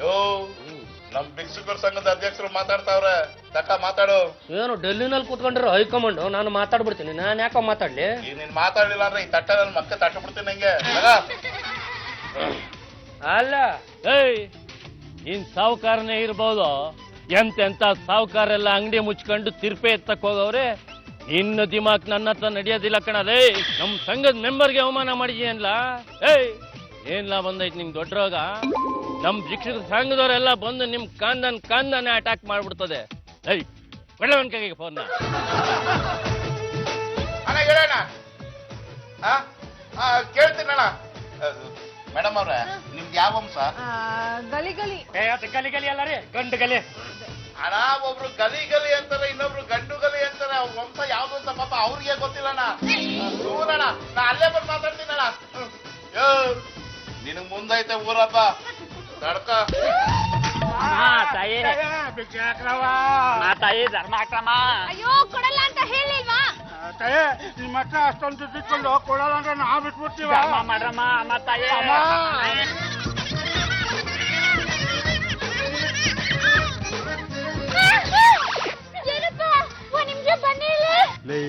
ಯೋ ನಮ್ ಭಿಕ್ಷುಕರ ಸಂಘದ ಅಧ್ಯಕ್ಷರು ಮಾತಾಡ್ತಾವ್ರೆ, ತಕ್ಕ ಮಾತಾಡು. ಏನು ಡೆಲ್ಲಿನಲ್ಲಿ ಕೂತ್ಕೊಂಡಿರೋ ಹೈಕಮಾಂಡ್, ನಾನು ಮಾತಾಡ್ಬಿಡ್ತೀನಿ. ನಾನು ಯಾಕೋ ಮಾತಾಡ್ಲಿ? ಈ ನೀನ್ ಮಾತಾಡ್ಲಿಲ್ಲ ಅಂದ್ರೆ ಈ ತಟ್ಟೆ ನನ್ನ ಮಕ್ಕ ತಟ್ಟಬಿಡ್ತೀನಿ ನಂಗೆ. ಅಲ್ಲ, ಏಯ್, ಇನ್ ಸಾವುಕಾರನೇ ಇರ್ಬೋದು, ಎಂತೆಂತ ಸಾವುಕಾರೆಲ್ಲ ಅಂಗಡಿ ಮುಚ್ಕೊಂಡು ತಿರ್ಪೆ ಎತ್ತಕ್ ಹೋಗವ್ರೆ. ಇನ್ನು ದಿಮಾಕ್ ನನ್ನ ಹತ್ರ ನಡೆಯೋದಿಲ್ಲ ಕಣದೇ. ನಮ್ ಸಂಘದ ಮೆಂಬರ್ಗೆ ಅವಮಾನ ಮಾಡಿದ್ಯಲ್ಲ. ಏಯ್, ಏನ್ಲಾ ಬಂದೈತಿ ನಿಮ್ ದೊಡ್ಡ ರೋಗ? ನಮ್ ಭಿಕ್ಷುಕರ ಸಂಘದವರೆಲ್ಲ ಬಂದು ನಿಮ್ ಕಾಂದನೆ ಅಟ್ಯಾಕ್ ಮಾಡ್ಬಿಡ್ತದೆ. ಏಯ್, ಒಳ್ಳೆ ಒಂದ್ ಕೈಗೆ ಫೋನ್ನ. ಅಣ್ಣ ಹೇಳೋಣ, ಕೇಳ್ತೀನಣ್ಣ. ಮೇಡಮ್ ಅವ್ರೆ, ನಿಮ್ದು ಯಾವ ವಂಶ? ಗಲಿ ಗಲಿ. ಗಲಿ ಗಲಿ ಅಲ್ಲ ರೀ, ಗಂಡು ಗಲಿ. ಅಣ್ಣ, ಒಬ್ರು ಗಲಿ ಗಲಿ ಅಂತಾರೆ, ಇನ್ನೊಬ್ರು ಗಂಡು ಗಲಿ ಅಂತಾರೆ. ಅವ್ರ ವಂಶ ಯಾವ್ದು ಅಂತ ಪಾಪ ಅವ್ರಿಗೆ ಗೊತ್ತಿಲ್ಲಣ್ಣ. ದೂರಣ್ಣ, ನಾ ಅಲ್ಲೇ ಬಂದು ಮಾತಾಡ್ತೀನಣ್ಣ. ಯೋ ನಿನಗ್ ಮುಂದೈತೆ ಊರಪ್ಪ, ತಡ್ಕ. ತಾಯಿ ಧರ್ಮ ಹಾಕ್ರಮ್ಮ. ಅಯ್ಯೋ ಕೊಡಲ್ಲ ಅಂತ ಹೇಳಿಲ್ವಾ? ನಿಮ್ಮ ಹತ್ರ ಅಷ್ಟೊಂದು ದುಡ್ಡು ಕೊಡಲ್ಲ ಅಂದ್ರೆ ನಾವು ಬಿಟ್ಬಿಡ್ತೀವ. ಮಾಡ್ರಮ್ಮ ಅಮ್ಮ ತಾಯಿ. ಏನಪ್ಪ, ಒಂದ್ ನಿಮಿಷ ಬನ್ನಿ ಇಲ್ಲಿ.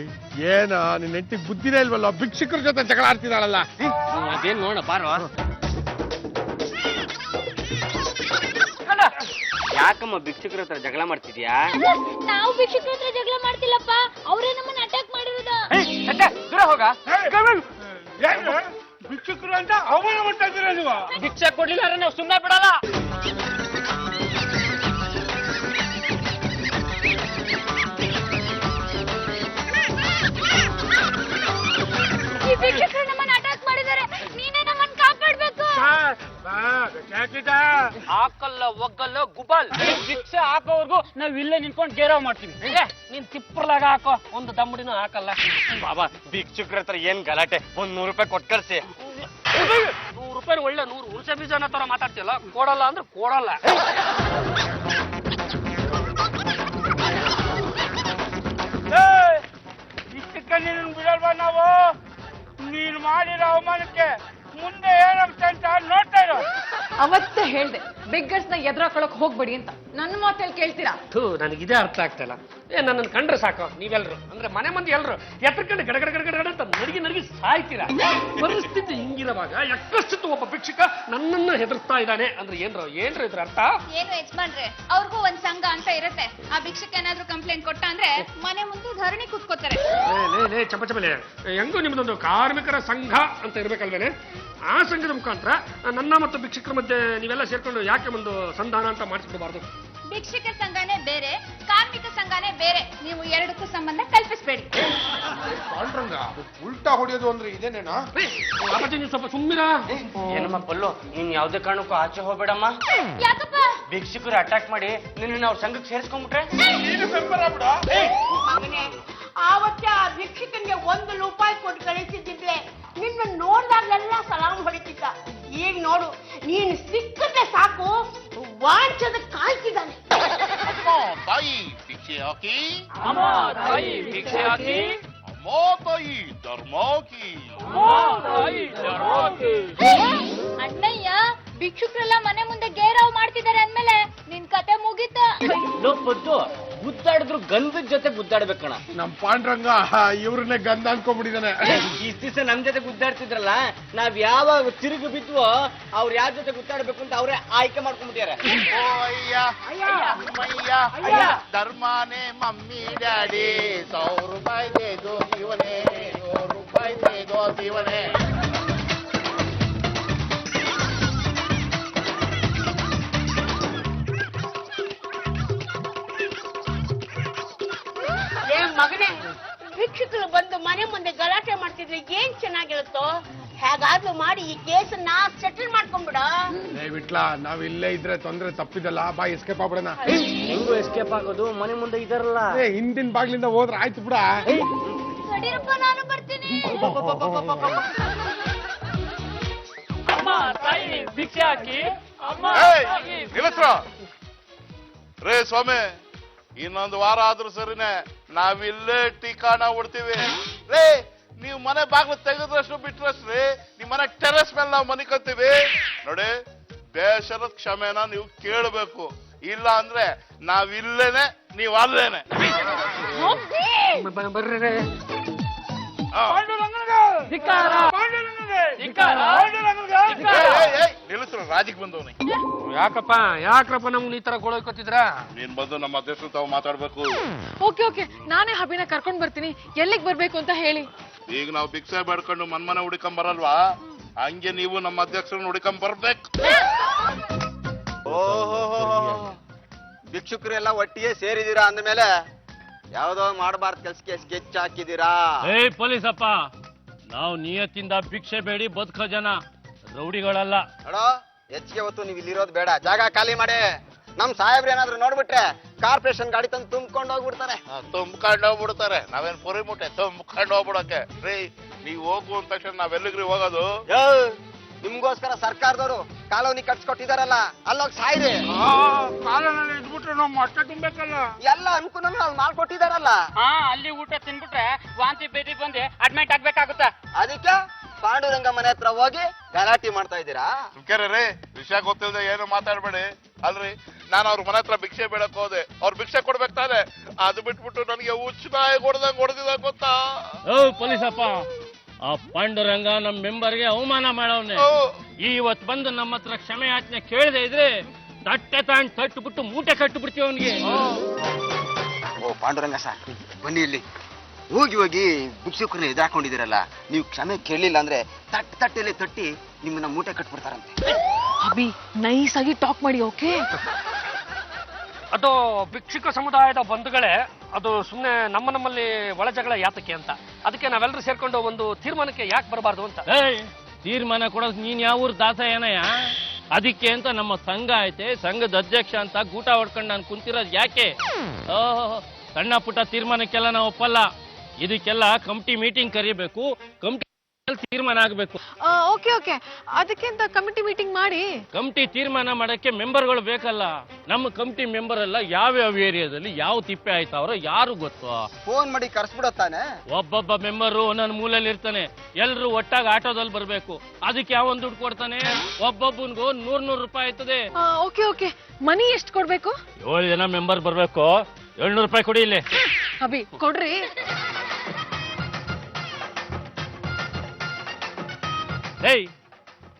ಏನ ನಿನ್ನ ಹೆಂಡತಿಗೆ ಬುದ್ಧಿನೇ ಇಲ್ವಲ್ಲ, ಭಿಕ್ಷುಕರ ಜೊತೆ ಜಗಳ ಆಡ್ತಿದ್ದಾಳಲ್ಲ. ಅದೇನ್ ನೋಡ ಬಾರೋ. ಯಾಕಮ್ಮ ಭಿಕ್ಷುಕರ ಹತ್ರ ಜಗಳ ಮಾಡ್ತಿದ್ಯಾ? ನಾವು ಭಿಕ್ಷುಕರ ಹತ್ರ ಜಗಳ ಮಾಡ್ತಿಲ್ಲಪ್ಪ, ಅವರೇ ನಮ್ಮನ್ನ ಅಟ್ಯಾಕ್ ಮಾಡಿರೋದು. ದೂರ ಹೋಗ. ಭಿಕ್ಷುಕರು ಅಂತ ಅವಮಾನ ಮಾಡ್ತಾ ಇದ್ದೀರಾ ನೀವು? ಭಿಕ್ಷೆ ಕೊಡ್ಲಿಲ್ಲ ಅಂದ್ರೆ ನಾವು ಸುಮ್ಮನೆ ಬಿಡಲ್ಲ. ಈ ಭಿಕ್ಷುಕರು ನಮ್ಮನ್ನ ಅಟ್ಯಾಕ್ ಮಾಡಿದ್ದಾರೆ, ನೀನೇ ನಮ್ಮನ್ನ ಕಾಪಾಡ್ಬೇಕು. ಹಾಕಲ್ಲ ಒಗ್ಗಲ್ಲ ಗುಬಲ್. ಭಿಕ್ಷೆ ಹಾಕೋವರ್ಗು ನಾವ್ ಇಲ್ಲೇ ನಿಂತ್ಕೊಂಡು ಗೇರಾವ್ ಮಾಡ್ತೀವಿ. ನೀನ್ ತಿಪ್ಪರ್ಲಾಗ ಹಾಕೋ, ಒಂದು ದಮ್ಮಡಿನೂ ಹಾಕಲ್ಲ. ಬಾಬಾ, ಭಿಕ್ಷುಕರ ಹತ್ರ ಏನ್ ಗಲಾಟೆ? 100 ರೂಪಾಯಿ ಕೊಟ್ಟು ಕಳ್ಸಿ. 100 ರೂಪಾಯಿ ಒಳ್ಳೆ 100 ಹುಣಸೆ ಬೀಜ ಅನ್ನೋ ತರ ಮಾತಾಡ್ತಿಯಲ್ಲ. ಕೊಡಲ್ಲ ಅಂದ್ರೆ ಕೊಡಲ್ಲ. ಇಷ್ಟಕ್ಕೆ ನೀನು ಬಿಡಲ್ವಾ ನಾವು? ನೀನು ಮಾಡಿರೋ ಅವಮಾನಕ್ಕೆ ಮುಂದೆ ಏನಾಗುತ್ತೆ ಅಂತ ನೋಡ್ತಾ ಇರೋ. ಅವತ್ತೇ ಹೇಳ್ದೆ ಬೆಗ್ಗರ್ಸ್ ನ ಎದುರಾಕೊಳಕ್ ಹೋಗ್ಬೇಡಿ ಅಂತ. ನನ್ನ ಮಾತಲ್ಲಿ ಕೇಳ್ತೀರಾ? ನನಗಿದೇ ಅರ್ಥ ಆಗ್ತಲ್ಲ. ನನ್ನನ್ನು ಕಂಡ್ರೆ ಸಾಕು ನೀವೆಲ್ರು, ಅಂದ್ರೆ ಮನೆ ಮಂದಿ ಎಲ್ರು ಎತ್ತರ್ಕಂಡು ಗಡಗಡ ಗಡಗಡ ಅಂತ ನಡಗಿ ಸಾಯ್ತೀರಾ. ಪರಿಸ್ಥಿತಿ ಹಿಂಗಿರುವಾಗ ಯಾಕಷ್ಟು ಒಬ್ಬ ಭಿಕ್ಷುಕ ನನ್ನನ್ನ ಹೆದರ್ಸ್ತಾ ಇದ್ದಾನೆ ಅಂದ್ರೆ ಏನ್ರ ಇದ್ರ ಅರ್ಥ? ಏನು ಯಜಮಾನ್ರೆ, ಅವ್ರಿಗೂ ಒಂದ್ ಸಂಘ ಅಂತ ಇರುತ್ತೆ. ಆ ಭಿಕ್ಷುಕ ಏನಾದ್ರೂ ಕಂಪ್ಲೇಂಟ್ ಕೊಟ್ಟ ಅಂದ್ರೆ ಮನೆ ಮುಂದೆ ಧರಣಿ ಕೂತ್ಕೋತಾರೆ. ಚಪಚಪಲೆ ಹೆಂಗೋ ನಿಮ್ದೊಂದು ಕಾರ್ಮಿಕರ ಸಂಘ ಅಂತ ಇರ್ಬೇಕಲ್ವೇನೆ? ಆ ಸಂಘದ ಮುಖಾಂತರ ನನ್ನ ಮತ್ತು ಭಿಕ್ಷುಕರ ಮಧ್ಯೆ ನೀವೆಲ್ಲ ಸೇರ್ಕೊಂಡು ಯಾಕೆ ಒಂದು ಸಂಧಾನ ಅಂತ ಮಾಡಿಸ್ಬಿಡಬಾರ್ದು? ಭಿಕ್ಷುಕ ಸಂಘನೇ ಬೇರೆ, ಕಾರ್ಮಿಕ ಸಂಘನೇ ಬೇರೆ. ನೀವು ಎರಡಕ್ಕೂ ಸಂಬಂಧ ಕಲ್ಪಿಸ್ಬೇಡಿ. ಉಲ್ಟಾ ಹೊಡೆಯೋದು ಅಂದ್ರೆ ಇದೇನೇನಾ? ಅಪ್ಪಾಜಿ ನೀವು ಸ್ವಲ್ಪ ಸುಮ್ಮಿರ. ಏನಮ್ಮ ಪಲ್ಲು, ನೀನ್ ಯಾವ್ದೇ ಕಾರಣಕ್ಕೂ ಆಚೆ ಹೋಗ್ಬೇಡಮ್ಮ. ಯಾಕಪ್ಪ? ಭಿಕ್ಷುಕರು ಅಟ್ಯಾಕ್ ಮಾಡಿ ನಿನ್ನ ಅವ್ರ ಸಂಘಕ್ಕೆ ಸೇರಿಸ್ಕೊಂಡ್ಬಿಟ್ರೆ ಆವತ್ತೇ ಆ ಭಿಕ್ಷುಕನಿಗೆ 1 ರೂಪಾಯಿ ಕೊಟ್ಟು ಕಳಿಸಿದ್ದಿದ್ರೆ ನಿನ್ನ ನೋಡ್ದಾಗ್ಲೆಲ್ಲ ಸಲಾಮ್ ಹೊಡಿತಿದ್ದ. ಈಗ ನೋಡು, ನೀನು ಸಿಕ್ಕದೆ ಸಾಕು ವಾಂಚದ ಕಾಯ್ತಿದ್ದಾನೆ. ಹಾಕಿ ಅಮ್ಮ ತಾಯಿ ಭಿಕ್ಷೆ ಹಾಕಿ, ಅಮ್ಮ ತಾಯಿ ಧರ್ಮ ಹಾಕಿ. ಅಮ್ಮ ತಾಯಿ ಧರ್ಮ ಹಾಕಿ. ಅಣ್ಣಯ್ಯ ಭಿಕ್ಷುಕರೆಲ್ಲ ಮನೆ ಮುಂದೆ ಗೇರಾವ್ ಮಾಡ್ತಿದ್ದಾರೆ ಅಂದ್ಮೇಲೆ ನಿನ್ ಕತೆ ಮುಗೀತ. ಪದ್ದು ಗುದ್ದಾಡಿದ್ರು ಗಂಧದ ಜೊತೆ ಗುದ್ದಾಡ್ಬೇಕಣ. ನಮ್ ಪಾಂಡ್ರಂಗ ಇವ್ರನ್ನೇ ಗಂಧ ಅನ್ಕೊಂಡ್ಬಿಟ್ಟಿದಾನೆ. ಇಷ್ಟ ದಿವಸ ನಮ್ ಜೊತೆ ಗುದ್ದಾಡ್ತಿದ್ರಲ್ಲ, ನಾವ್ ಯಾವಾಗ ತಿರುಗಿ ಬಿದ್ವೋ ಅವ್ರು ಯಾರ ಜೊತೆ ಗುದ್ದಾಡ್ಬೇಕು ಅಂತ ಅವ್ರೇ ಆಯ್ಕೆ ಮಾಡ್ಕೊಂಡ್ಬಿಟ್ಟಾರೆ. ಓ ಅಯ್ಯ ಧರ್ಮಾನೇ ಮಮ್ಮಿ ಡ್ಯಾಡಿ, 100 ರೂಪಾಯಿ ದೇದೋ ಜೀವನೇ, 100 ರೂಪಾಯಿ ದೇದೋ ಜೀವನೇ. ಮಗನೇ, ಭಿಕ್ಷುಕರು ಬಂದು ಮನೆ ಮುಂದೆ ಗಲಾಟೆ ಮಾಡ್ತಿದ್ರೆ ಏನ್ ಚೆನ್ನಾಗಿರುತ್ತೋ ಹೇಗಾದ್ರೂ ಮಾಡಿ ಈ ಕೇಸನ್ನ ಸೆಟಲ್ ಮಾಡ್ಕೊಂಡ್ಬಿಡ. ವಿಟ್ಲ, ನಾವ್ ಇಲ್ಲೇ ಇದ್ರೆ ತೊಂದ್ರೆ ತಪ್ಪಿದಲ್ಲ, ಬಾ ಎಸ್ಕೇಪ್ ಆಗ್ಬಿಡೋಣ. ಹೆಂಗು ಎಸ್ಕೇಪ್ ಆಗೋದು, ಮನೆ ಮುಂದೆ ಇದಾರಲ್ಲ. ಹಿಂದಿನ ಬಾಗ್ಲಿಂದ ಹೋದ್ರೆ ಆಯ್ತು ಬಿಡ. ನಡೀರಪ್ಪ, ನಾನು ಬರ್ತೀನಿ. ಅಮ್ಮ ತಾಯಿ ಭಿಕ್ಷೆ ಹಾಕಿ, ಅಮ್ಮ ತಾಯಿ ನಿಲ್ಲಿಸ್ರ ರೇ ಸ್ವಾಮಿ, ಇನ್ನೊಂದು ವಾರ ಆದ್ರೂ ಸರಿನೇ ನಾವಿಲ್ಲೇ ಠಿಕಾಣ ಹೊಡ್ತೀವಿ ರೇ. ನೀವು ಮನೆ ಬಾಗ್ಲು ತೆಗೆದ್ರಷ್ಟು ಬಿಟ್ರಷ್ಟು ರೀ, ನಿಮ್ ಮನೆ ಟೆರೆಸ್ ಮೇಲೆ ನಾವು ಮನೆ ಕತ್ತೀವಿ ನೋಡಿ. ಬೇಷರದ ಕ್ಷಮೆನ ನೀವು ಕೇಳಬೇಕು, ಇಲ್ಲ ಅಂದ್ರೆ ನಾವಿಲ್ಲೇನೆ ನೀವ್ ಅಲ್ಲೇನೆ. ಬರ್ರಿ. ನಿಲ್ಲಿಸ್ರು, ರಾಜಿಗೆ ಬಂದವನಿ. ಯಾಕ್ರಪ್ಪ ನಮ್ಗೆ ಈ ತರ ಗೋಳೈಕೊತಿದ್ರ? ನೀನ್ ಬಂದು ನಮ್ಮ ಅಧ್ಯಕ್ಷರು ತಾವು ಮಾತಾಡ್ಬೇಕು. ಓಕೆ ನಾನೇ ಹಬಿನ ಕರ್ಕೊಂಡ್ ಬರ್ತೀನಿ. ಎಲ್ಲಿಗೆ ಬರ್ಬೇಕು ಅಂತ ಹೇಳಿ. ಈಗ ನಾವು ಭಿಕ್ಷೆ ಬೇಡ್ಕೊಂಡು ಮನ್ಮನೆ ಹುಡುಕೊಂಡ್ ಬರಲ್ವಾ, ಹಂಗೆ ನೀವು ನಮ್ಮ ಅಧ್ಯಕ್ಷರನ್ನ ಹುಡುಕೊಂಡ್ ಬರ್ಬೇಕು. ಓಹೋ, ಭಿಕ್ಷುಕರೆಲ್ಲ ಒಟ್ಟಿಗೆ ಸೇರಿದೀರಾ ಅಂದ್ಮೇಲೆ ಯಾವ್ದೋ ಮಾಡಬಾರ್ದು ಕೆಲ್ಸಕ್ಕೆ ಸ್ಕೆಚ್ ಹಾಕಿದೀರಾ. ಪೊಲೀಸಪ್ಪ, ನಾವು ನಿಯತ್ತಿಂದ ಭಿಕ್ಷೆ ಬೇಡಿ ಬದುಕೋ ಜನ, ರೌಡಿಗಳಲ್ಲ. ನೋಡೋ, ಹೆಚ್ಚಿಗೆ ಹೊತ್ತು ನೀವು ಇಲ್ಲಿರೋದು ಬೇಡ, ಜಾಗ ಖಾಲಿ ಮಾಡಿ. ನಮ್ ಸಾಹೇಬ್ರು ಏನಾದ್ರು ನೋಡ್ಬಿಟ್ರೆ ಕಾರ್ಪೊರೇಷನ್ ಗಾಡಿ ತಂದು ತುಂಬ್ಕೊಂಡು ಹೋಗ್ಬಿಡ್ತಾರೆ. ತುಂಬ್ಕೊಂಡು ಹೋಗ್ಬಿಡ್ತಾರೆ, ನಾವೇನ್ ಪುರಿ ಮುಟ್ಟೆ ತುಂಬ್ಕೊಂಡು ಹೋಗ್ಬಿಡಕ್ಕೆ ರೀ. ನೀವ್ ಹೋಗು ಅಂದ ತಕ್ಷಣ ನಾವೆಲ್ಲಿಗ್ರಿ ಹೋಗೋದು? ನಿಮ್ಗೋಸ್ಕರ ಸರ್ಕಾರದವರು ಕಾಲೋನಿ ಕಟ್ಸ್ಕೊಟ್ಟಿದಾರಲ್ಲ, ಅಲ್ಲೋಗಿ ಸಾಯ್ರಿ. ಕಾಲನಲ್ಲಿ ಇದ್ಬಿಟ್ರೆ ನಾವು ಮೊಟ್ಟೆ ತಿನ್ಬೇಕಲ್ಲ. ಎಲ್ಲ ಅನುಕೂಲ ಮಾಡ್ಕೊಟ್ಟಿದಾರಲ್ಲ, ಅಲ್ಲಿ ಊಟ ತಿನ್ಬಿಟ್ರೆ ವಾಂತಿ ಬೇದಿ ಬಂದು ಅಡ್ಮಿಟ್ ಆಗ್ಬೇಕಾಗುತ್ತಾ? ಅದಕ್ಕೆ ಪಾಂಡುರಂಗ ಮನೆ ಹತ್ರ ಹೋಗಿ ಗಲಾಟೆ ಮಾಡ್ತಾ ಇದ್ದೀರಾ. ಸುಮ್ಕೆರೆ ರೀ, ವಿಷಯ ಗೊತ್ತಿಲ್ಲದೆ ಏನು ಮಾತಾಡ್ಬೇಡಿ. ಅಲ್ರಿ, ನಾನು ಅವ್ರ ಮನೆ ಹತ್ರ ಭಿಕ್ಷೆ ಬೇಡಕ್ ಹೋದೆ, ಅವ್ರು ಭಿಕ್ಷೆ ಕೊಡ್ಬೇಕು ತಾನೆ, ಅದು ಬಿಟ್ಬಿಟ್ಟು ನನಗೆ ಉಚ್ಚನಾಯಿ ಹೊಡೆದಿದ ಗೊತ್ತಾ? ಪೊಲೀಸಪ್ಪ, ಆ ಪಾಂಡುರಂಗ ನಮ್ ಮೆಂಬರ್ಗೆ ಅವಮಾನ ಮಾಡವನೆ. ಇವತ್ ಬಂದು ನಮ್ಮ ಹತ್ರ ಕ್ಷಮೆ ಯಾಚನೆ ಕೇಳದೆ ಇದ್ರೆ ತಟ್ಟೆ ತಾಂಡ್ ತಟ್ಟುಬಿಟ್ಟು ಮೂಟೆ ಕಟ್ಟುಬಿಡ್ತೀವಿ ಅವನಿಗೆ. ಓ ಪಾಂಡುರಂಗ ಸರ್, ಬನ್ನಿ ಇಲ್ಲಿ. ಹೋಗಿ ಹೋಗಿ ಭಿಕ್ಷುಕರನ್ನ ಎದುರಾಕೊಂಡಿದ್ದೀರಲ್ಲ, ನೀವು ಕ್ಷಮೆ ಕೇಳಲಿಲ್ಲ ಅಂದ್ರೆ ತಟ್ಟೆಲೆ ತಟ್ಟಿ ನಿಮ್ಮನ್ನ ಮೂಟೆ ಕಟ್ಬಿಡ್ತಾರಂತೆ. ಅಭಿ, ನೈಸ್ ಆಗಿ ಟಾಕ್ ಮಾಡಿ. ಓಕೆ, ಅದು ಭಿಕ್ಷುಕ ಸಮುದಾಯದ ಬಂಧುಗಳೇ, ಅದು ಸುಮ್ಮನೆ ನಮ್ಮಲ್ಲಿ ಒಳ ಜಗಳ ಯಾತಕ್ಕೆ ಅಂತ, ಅದಕ್ಕೆ ನಾವೆಲ್ಲರೂ ಸೇರ್ಕೊಂಡು ಒಂದು ತೀರ್ಮಾನಕ್ಕೆ ಯಾಕೆ ಬರಬಾರ್ದು ಅಂತ. ತೀರ್ಮಾನ ಕೊಡೋದು ನೀನ್ ಯಾವ ಊರ್ ದಾಸ ಏನಯ್ಯ? ಅದಕ್ಕೆ ಅಂತ ನಮ್ಮ ಸಂಘ ಐತೆ, ಸಂಘದ ಅಧ್ಯಕ್ಷ ಅಂತ ಗೂಟ ಹೊಡ್ಕೊಂಡು ನಾನು ಕುಂತಿರೋದು ಯಾಕೆ? ಸಣ್ಣ ಪುಟ್ಟ ತೀರ್ಮಾನಕ್ಕೆಲ್ಲ ನಾವು ಒಪ್ಪಲ್ಲ. ಇದಕ್ಕೆಲ್ಲ ಕಮಿಟಿ ಮೀಟಿಂಗ್ ಕರಿಬೇಕು, ಕಮಿಟಿ ತೀರ್ಮಾನ ಆಗ್ಬೇಕು. ಓಕೆ ಅದಕ್ಕೆ ಅಂತ ಕಮಿಟಿ ಮೀಟಿಂಗ್ ಮಾಡಿ. ಕಮಿಟಿ ತೀರ್ಮಾನ ಮಾಡಕ್ಕೆ ಮೆಂಬರ್ಗಳು ಬೇಕಲ್ಲ. ನಮ್ಮ ಕಮಿಟಿ ಮೆಂಬರ್ ಎಲ್ಲ ಯಾವ್ಯಾವ ಏರಿಯಾದಲ್ಲಿ ಯಾವ ತಿಪ್ಪೆ ಆಯ್ತಾವ್ರೋ ಯಾರು ಗೊತ್ತು? ಫೋನ್ ಮಾಡಿ ಕರ್ಸ್ಬಿಡತ್ತಾನೆ. ಒಬ್ಬೊಬ್ಬ ಮೆಂಬರು ಒಂದೊಂದು ಮೂಲೆಯಲ್ಲಿ ಇರ್ತಾನೆ, ಎಲ್ರು ಒಟ್ಟಾಗಿ ಆಟೋದಲ್ಲಿ ಬರ್ಬೇಕು. ಅದಕ್ಕೆ ಯಾವೊಂದು ದುಡ್ಡು ಕೊಡ್ತಾನೆ? ಒಬ್ಬೊಬ್ಬನ್ಗೂ 100 ರೂಪಾಯಿ ಆಯ್ತದೆ. ಓಕೆ ಮನಿ ಎಷ್ಟು ಕೊಡ್ಬೇಕು? 7 ಜನ ಮೆಂಬರ್ ಬರ್ಬೇಕು, 700 ರೂಪಾಯಿ ಕೊಡಿ ಇಲ್ಲಿ. ಅಭಿ ಕೊಡ್ರಿ.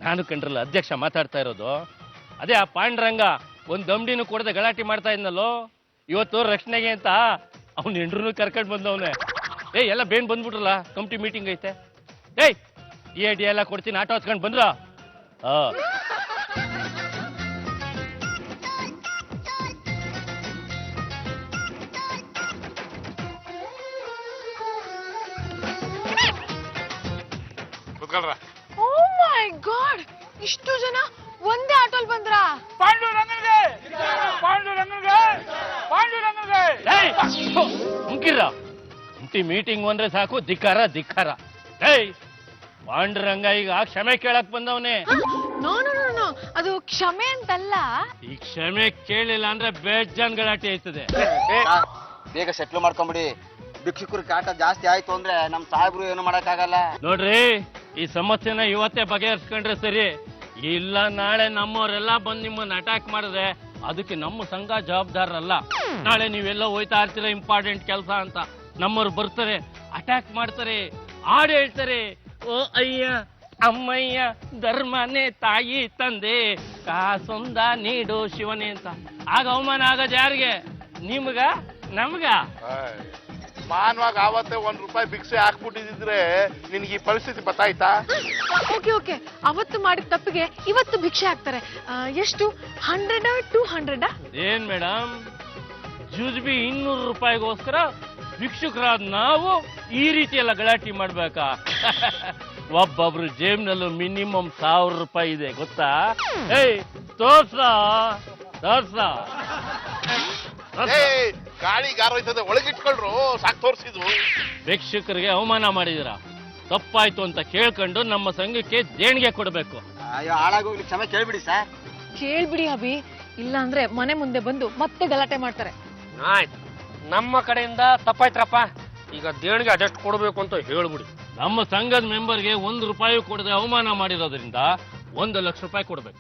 ನಾನು ಕಂಡ್ರಲ್ಲ ಅಧ್ಯಕ್ಷ ಮಾತಾಡ್ತಾ ಇರೋದು. ಅದೇ ಆ ಪಾಂಡ್ರಂಗ ಒಂದ್ ದಮ್ಡಿನೂ ಕೊಡದೆ ಗಲಾಟೆ ಮಾಡ್ತಾ ಇದ್ನಲ್ಲೋ, ಇವತ್ತು ರಕ್ಷಣೆಗೆ ಅಂತ ಅವ್ನ ಹೆಂಡ್ರೂ ಕರ್ಕೊಂಡ್ ಬಂದವನೆ. ಎಲ್ಲ ಬೇನ್ ಬಂದ್ಬಿಟ್ರಲ್ಲ, ಕಮಿಟಿ ಮೀಟಿಂಗ್ ಐತೆ. ಡಿ ಎಲ್ಲ ಕೊಡ್ತೀನಿ, ಆಟೋ ಹತ್ಕೊಂಡ್ ಬಂದ್ರ. ಓ ಮೈ ಗಾಡ್, ಇಷ್ಟು ಜನ ಒಂದೇ ಆಟೋಲ್ ಬಂದ್ರಾ? ಮುಗಿರ ಕಮಿಟಿ ಮೀಟಿಂಗ್ ಅಂದ್ರೆ ಸಾಕು, ಧಿಕ್ಕಾರ ಧಿಕ್ಕಾರ. ಪಾಂಡುರಂಗ ಈಗ ಕ್ಷಮೆ ಕೇಳಕ್ ಬಂದವನೇ. ನೋ, ಅದು ಕ್ಷಮೆ ಅಂತಲ್ಲ. ಈ ಕ್ಷಮೆ ಕೇಳಿಲ್ಲ ಅಂದ್ರೆ ಬೇಜಾನ್ ಗಲಾಟೆ ಆಯ್ತದೆ. ಬೇಗ ಸೆಟ್ಲ್ ಮಾಡ್ಕೊಂಬಿಡಿ. ಭಿಕ್ಷುಕರ ಕಾಟ ಜಾಸ್ತಿ ಆಯ್ತು ಅಂದ್ರೆ ನಮ್ ಸಾಹೇಬ್ರು ಏನು ಮಾಡಕ್ಕಾಗಲ್ಲ. ನೋಡ್ರಿ, ಈ ಸಮಸ್ಯೆನ ಇವತ್ತೇ ಬಗೆಹರಿಸ್ಕೊಂಡ್ರೆ ಸರಿ. ಇಲ್ಲ ನಾಳೆ ನಮ್ಮವರೆಲ್ಲ ಬಂದು ನಿಮ್ಮನ್ನ ಅಟ್ಯಾಕ್ ಮಾಡಿದ್ರೆ ಅದಕ್ಕೆ ನಮ್ಮ ಸಂಘ ಜವಾಬ್ದಾರರಲ್ಲ. ನಾಳೆ ನೀವೆಲ್ಲ ಹೋಯ್ತಾ ಇರ್ತೀರ ಇಂಪಾರ್ಟೆಂಟ್ ಕೆಲಸ ಅಂತ, ನಮ್ಮವ್ರು ಬರ್ತಾರೆ, ಅಟ್ಯಾಕ್ ಮಾಡ್ತಾರೆ, ಹಾಡು ಹೇಳ್ತಾರೆ, ಓ ಅಯ್ಯ ಅಮ್ಮಯ್ಯ ಧರ್ಮನೇ ತಾಯಿ ತಂದೆ ಕಾಸೊಂದ ನೀಡು ಶಿವನೇ ಅಂತ. ಆಗ ಅವಮಾನ ಆಗೋದು ಯಾರಿಗೆ? ನಿಮ್ಗ ನಮ್ಗ? ಮಾನವಾಗ ಆವತ್ತೇ ₹1 ಭಿಕ್ಷೆ ಹಾಕ್ಬಿಟ್ಟಿದ್ರೆ ನಿನ್ಗೆ ಈ ಪರಿಸ್ಥಿತಿ ಗೊತ್ತಾಯ್ತಾ? ಓಕೆ ಓಕೆ, ಅವತ್ತು ಮಾಡಿದ ತಪ್ಪಿಗೆ ಇವತ್ತು ಭಿಕ್ಷೆ ಹಾಕ್ತಾರೆ. ಎಷ್ಟು? 100 200? ಏನ್ ಮೇಡಮ್, ಜುಜ್ಬಿ ₹200ಗೋಸ್ಕರ ಭಿಕ್ಷುಕರಾದ ನಾವು ಈ ರೀತಿ ಎಲ್ಲ ಗಲಾಟೆ ಮಾಡ್ಬೇಕಾ? ಒಬ್ಬೊಬ್ರು ಜೇಬ್ನಲ್ಲೂ ಮಿನಿಮಮ್ ₹1000 ಇದೆ ಗೊತ್ತಾ? ಏಯ್ ತೋರ್ಸ ತೋರ್ಸ. ಗಾಳಿ ಗಾರೋಯ್ತದೆ, ಒಳಗಿಟ್ಕೊಳ್ರು, ಸಾಕ್ ತೋರ್ಸಿದ್ರು. ಭಿಕ್ಷುಕರಿಗೆ ಅವಮಾನ ಮಾಡಿದಿರ, ತಪ್ಪಾಯ್ತು ಅಂತ ಕೇಳ್ಕೊಂಡು ನಮ್ಮ ಸಂಘಕ್ಕೆ ದೇಣಿಗೆ ಕೊಡಬೇಕು. ಅಯ್ಯೋ ಹಾಳಾಗೋಗ್ಲಿ, ಕ್ಷಮೆ ಕೇಳ್ಬಿಡಿ ಸರ್. ಕೇಳ್ಬಿಡಿ ಅಭಿ, ಇಲ್ಲ ಅಂದ್ರೆ ಮನೆ ಮುಂದೆ ಬಂದು ಮತ್ತೆ ಗಲಾಟೆ ಮಾಡ್ತಾರೆ. ಆಯ್ತು, ನಮ್ಮ ಕಡೆಯಿಂದ ತಪ್ಪಾಯ್ತ್ರಪ್ಪ. ಈಗ ದೇಣಿಗೆ ಅದೆಷ್ಟು ಕೊಡಬೇಕು ಅಂತ ಹೇಳ್ಬಿಡಿ. ನಮ್ಮ ಸಂಘದ ಮೆಂಬರ್ಗೆ ₹1 ಕೊಡದೆ ಅವಮಾನ ಮಾಡಿರೋದ್ರಿಂದ ₹1,00,000 ಕೊಡ್ಬೇಕು.